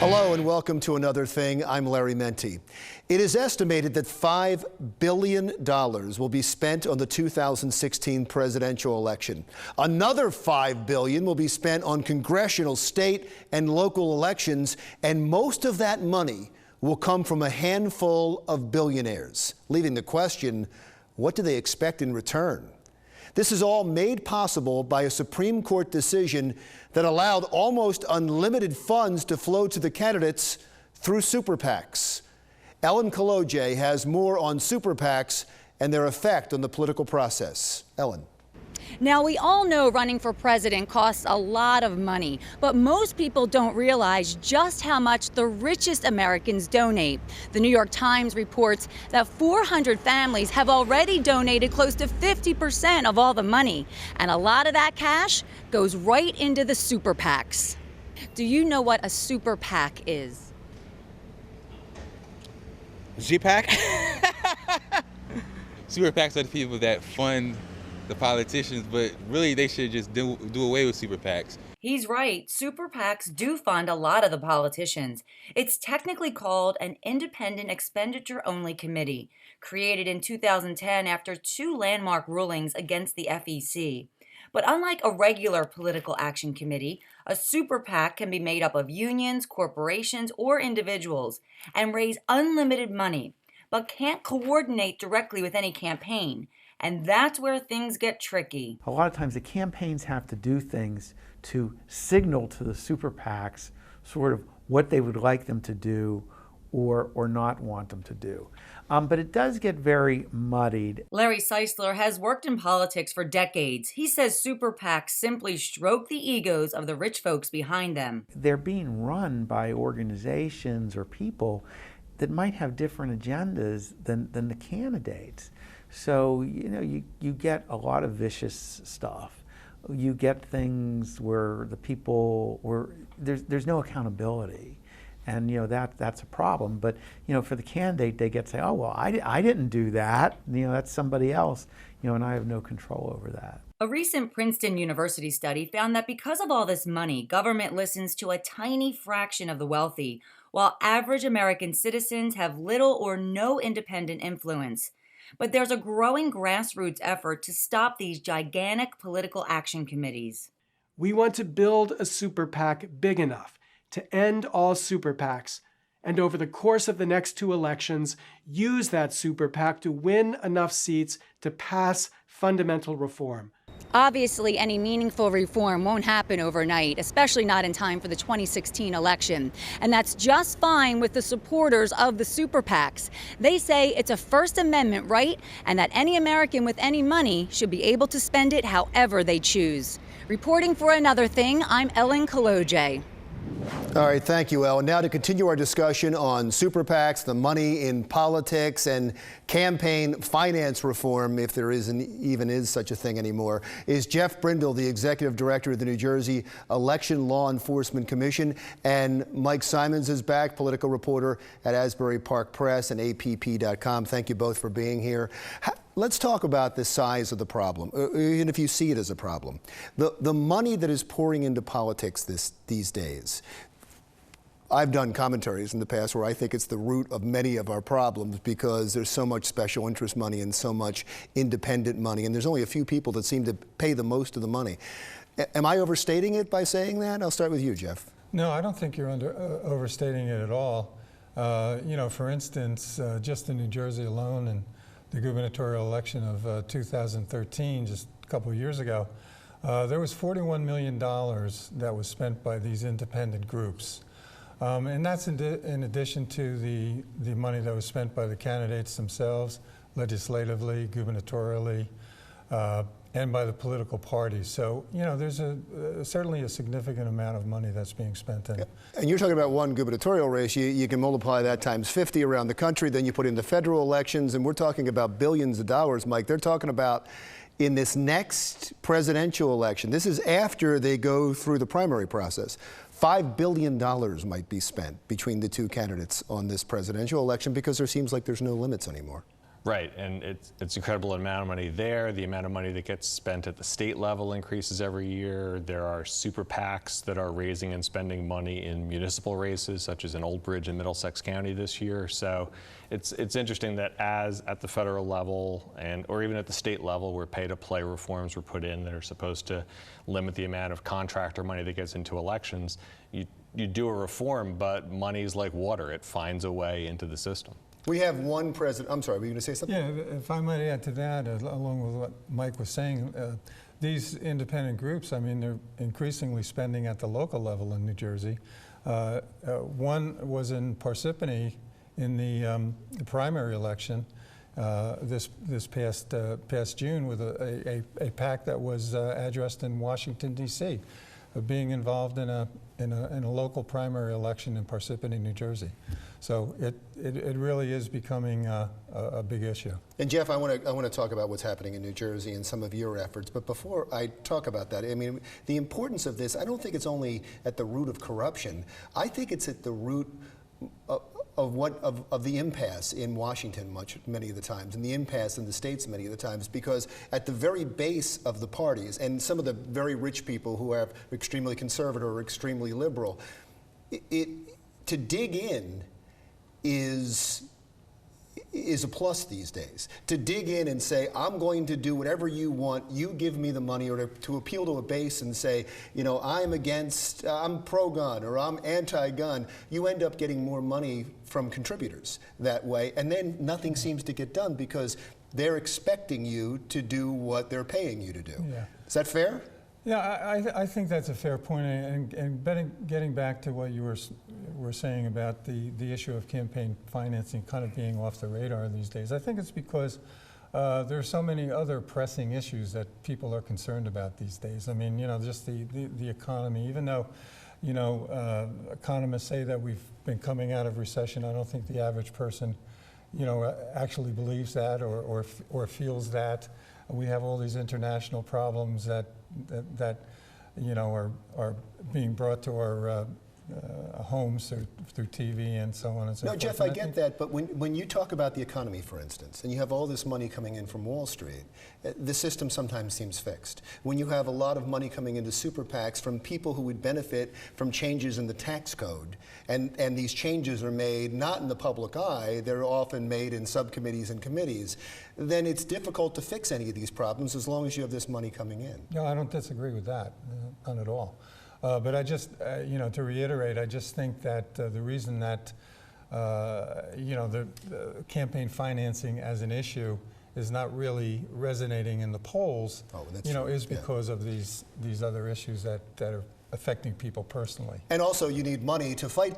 Hello and welcome to Another Thing. I'm Larry Menti. It is estimated that $5 billion will be spent on the 2016 presidential election. Another $5 billion will be spent on congressional, state, and local elections, and most of that money will come from a handful of billionaires, leaving the question, what do they expect in return? This is all made possible by a Supreme Court decision that allowed almost unlimited funds to flow to the candidates through SuperPACS. Ellen Kolodziej has more on SuperPACS and their effect on the political process. Ellen. Now, we all know running for president costs a lot of money, but most people don't realize just how much the richest Americans donate. The New York Times reports that 400 families have already donated close to 50% of all the money, and a lot of that cash goes right into the super PACs. Do you know what a super PAC is? G-PAC? Super PACs are the people that fund the politicians, but really they should just do away with super PACs. He's right. Super PACs do fund a lot of the politicians. It's technically called an Independent Expenditure-Only Committee, created in 2010 after 2 landmark rulings against the FEC. But unlike a regular political action committee, a super PAC can be made up of unions, corporations, or individuals and raise unlimited money, but can't coordinate directly with any campaign. And that's where things get tricky. A lot of times the campaigns have to do things to signal to the super PACs sort of what they would like them to do or not want them to do. But it does get very muddied. Larry Seisler has worked in politics for decades. He says super PACs simply stroke the egos of the rich folks behind them. They're being run by organizations or people that might have different agendas than the candidates. So, you know, you get a lot of vicious stuff. You get things where the people, there's no accountability. And, you know, that's a problem. But, you know, for the candidate, they get to say, oh, well, I didn't do that. You know, that's somebody else, you know, and I have no control over that. A recent Princeton University study found that because of all this money, government listens to a tiny fraction of the wealthy, while average American citizens have little or no independent influence. But there's a growing grassroots effort to stop these gigantic political action committees. We want to build a super PAC big enough to end all super PACs, and over the course of the next 2 elections, use that super PAC to win enough seats to pass fundamental reform. Obviously, any meaningful reform won't happen overnight, especially not in time for the 2016 election. And that's just fine with the supporters of the super PACs. They say it's a First Amendment right and that any American with any money should be able to spend it however they choose. Reporting for Another Thing, I'm Ellen Kolodziej. All right, thank you, Ellen. Now to continue our discussion on super PACs, the money in politics, and campaign finance reform, if there even is such a thing anymore, is Jeff Brindle, the executive director of the New Jersey Election Law Enforcement Commission, and Mike Symons is back, political reporter at Asbury Park Press and APP.com. Thank you both for being here. Let's talk about the size of the problem, even if you see it as a problem. The money that is pouring into politics these days. I've done commentaries in the past where I think it's the root of many of our problems because there's so much special interest money and so much independent money, and there's only a few people that seem to pay the most of the money. Am I overstating it by saying that? I'll start with you, Jeff. No, I don't think you're overstating it at all. You know, for instance, just in New Jersey alone, and the gubernatorial election of 2013, just a couple of years ago, there was $41 million that was spent by these independent groups. And that's in addition to the money that was spent by the candidates themselves, legislatively, gubernatorially, and by the political parties. So, you know, there's certainly a significant amount of money that's being spent in. And you're talking about one gubernatorial race. You can multiply that times 50 around the country. Then you put in the federal elections, and we're talking about billions of dollars, Mike. They're talking about in this next presidential election. This is after they go through the primary process. $5 billion might be spent between the 2 candidates on this presidential election because there seems like there's no limits anymore. Right, and it's incredible amount of money there. The amount of money that gets spent at the state level increases every year. There are super PACs that are raising and spending money in municipal races, such as in Old Bridge and Middlesex County this year. So it's interesting that as at the federal level or even at the state level, where pay-to-play reforms were put in that are supposed to limit the amount of contractor money that gets into elections, you do a reform, but money is like water. It finds a way into the system. We have one president. I'm sorry, were you going to say something? Yeah, if I might add to that, along with what Mike was saying, these independent groups, I mean, they're increasingly spending at the local level in New Jersey. One was in Parsippany in the primary election this past June with a PAC that was addressed in Washington, D.C., being involved in a local primary election in Parsippany, New Jersey. So it really is becoming a big issue. And Jeff, I want to talk about what's happening in New Jersey and some of your efforts. But before I talk about that, I mean, the importance of this, I don't think it's only at the root of corruption. I think it's at the root of the impasse in Washington many of the times, and the impasse in the states many of the times, because at the very base of the parties, and some of the very rich people who are extremely conservative or extremely liberal, to dig in is a plus these days. To dig in and say, I'm going to do whatever you want, you give me the money, or to appeal to a base and say, you know, I'm pro-gun or I'm anti-gun, you end up getting more money from contributors that way, and then nothing seems to get done because they're expecting you to do what they're paying you to do. Yeah. Is that fair? Yeah, I think that's a fair point, and getting back to what you were saying about the issue of campaign financing kind of being off the radar these days, I think it's because there are so many other pressing issues that people are concerned about these days. I mean, you know, just the economy, even though, you know, economists say that we've been coming out of recession, I don't think the average person, you know, actually believes that or feels that. We have all these international problems that you know are being brought to our homes through TV and so on and so forth. No, Jeff, I get that, but when you talk about the economy, for instance, and you have all this money coming in from Wall Street, the system sometimes seems fixed. When you have a lot of money coming into super PACs from people who would benefit from changes in the tax code, and these changes are made not in the public eye, they're often made in subcommittees and committees, then it's difficult to fix any of these problems as long as you have this money coming in. No, I don't disagree with that, not at all. But I just, you know, to reiterate, I just think that the reason that, you know, the campaign financing as an issue is not really resonating in the polls, you know, is because of these other issues that are affecting people personally. And also, you need money to fight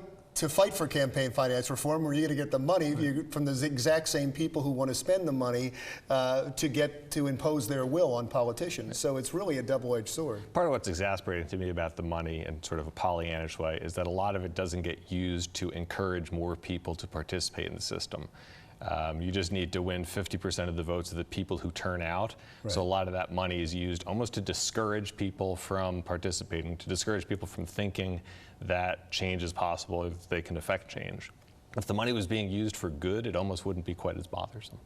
for campaign finance reform, where you're going to get the money from the exact same people who want to spend the money to impose their will on politicians. So it's really a double-edged sword. Part of what's exasperating to me about the money in sort of a Pollyannish way is that a lot of it doesn't get used to encourage more people to participate in the system. You just need to win 50% of the votes of the people who turn out. Right. So a lot of that money is used almost to discourage people from participating, to discourage people from thinking that change is possible if they can affect change. If the money was being used for good, it almost wouldn't be quite as bothersome.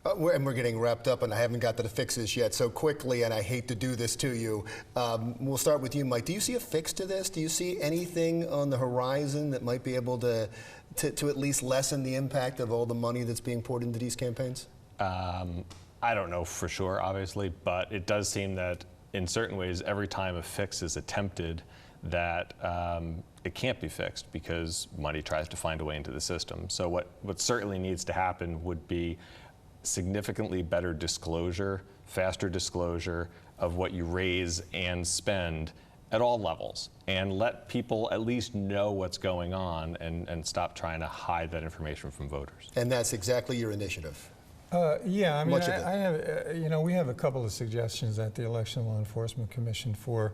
And we're getting wrapped up, and I haven't got to the fixes yet, so quickly, and I hate to do this to you. We'll start with you, Mike. Do you see a fix to this? Do you see anything on the horizon that might be able to at least lessen the impact of all the money that's being poured into these campaigns? I don't know for sure, obviously, but it does seem that in certain ways, every time a fix is attempted, that it can't be fixed because money tries to find a way into the system. So what certainly needs to happen would be significantly better disclosure, faster disclosure of what you raise and spend at all levels, and let people at least know what's going on and stop trying to hide that information from voters. And that's exactly your initiative. Yeah, I mean, I have, you know, we have a couple of suggestions at the Election Law Enforcement Commission for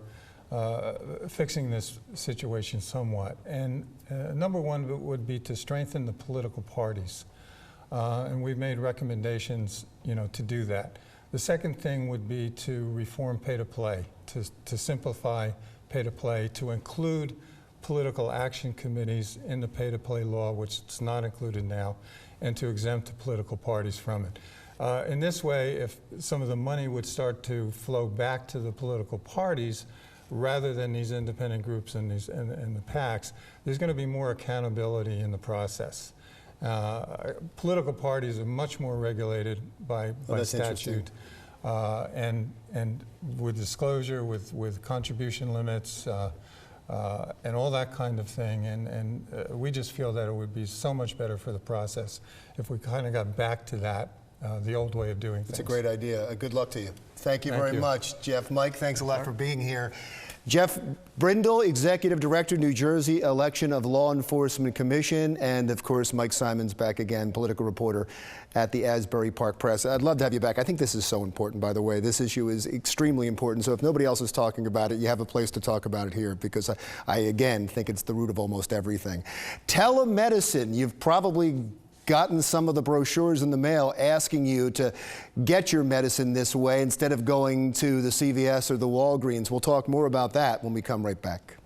fixing this situation somewhat. And number one would be to strengthen the political parties. And we've made recommendations, you know, to do that. The second thing would be to reform pay-to-play, to simplify pay-to-play, to include political action committees in the pay-to-play law, which is not included now, and to exempt the political parties from it. In this way, if some of the money would start to flow back to the political parties rather than these independent groups and the PACs, there's going to be more accountability in the process. Political parties are much more regulated by statute, and with disclosure, with contribution limits, and all that kind of thing. And we just feel that it would be so much better for the process if we kind of got back to that, the old way of doing things. It's a great idea. Good luck to you. Thank you very much, Jeff. Mike, thanks a lot for being here. Jeff Brindle, Executive Director, New Jersey Election of Law Enforcement Commission, and of course, Mike Symons back again, political reporter at the Asbury Park Press. I'd love to have you back. I think this is so important, by the way. This issue is extremely important. So if nobody else is talking about it, you have a place to talk about it here, because I again, think it's the root of almost everything. Telemedicine, you've probably gotten some of the brochures in the mail asking you to get your medicine this way instead of going to the CVS or the Walgreens. We'll talk more about that when we come right back.